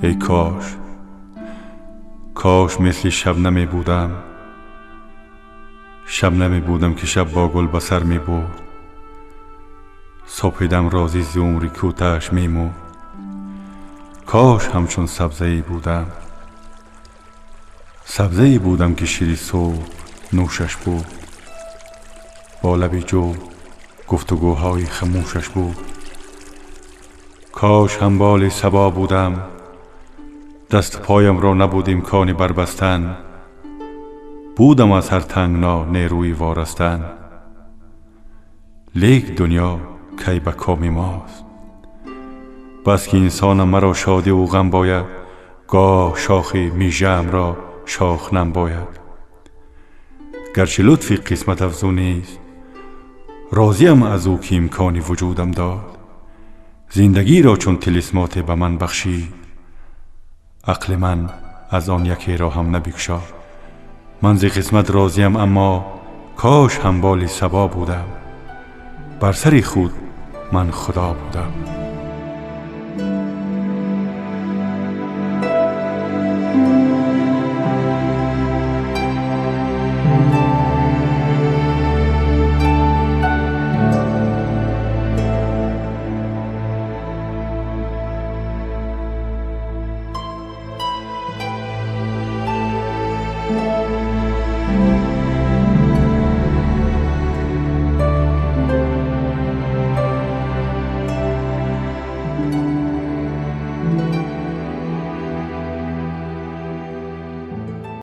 ای کاش مثل شبنمی بودم، شبنمی بودم که شب با گل به سر می برد، صبح دم رازی ز عمری کوتاهش می مرد. کاش همچون سبزه‌ای بودم، سبزه‌ای بودم که شیر صبح نوشش بود، با لب جو گفتگوهای خموشش بود. کاش همبال صبا بودم، دست پایم را نبود امکانی بربستن، بودم از هر تنگنا نیروی وارستن. لیک دنیا کی به کام ماست، بس که انسان مرا شادی و غم باید، گاه شاخ میژه‌ام را شاخ نم باید. گرچه لطفی قسمت افزون نیست، راضیم از او که امکانی وجودم داد، زندگی را چون طلسمات به من بخشید، عقل من از آن یکی را هم نبگشاد. من ز قسمت راضیم، اما کاش همبال صبا بودم، بر سر خود من خدا بودم.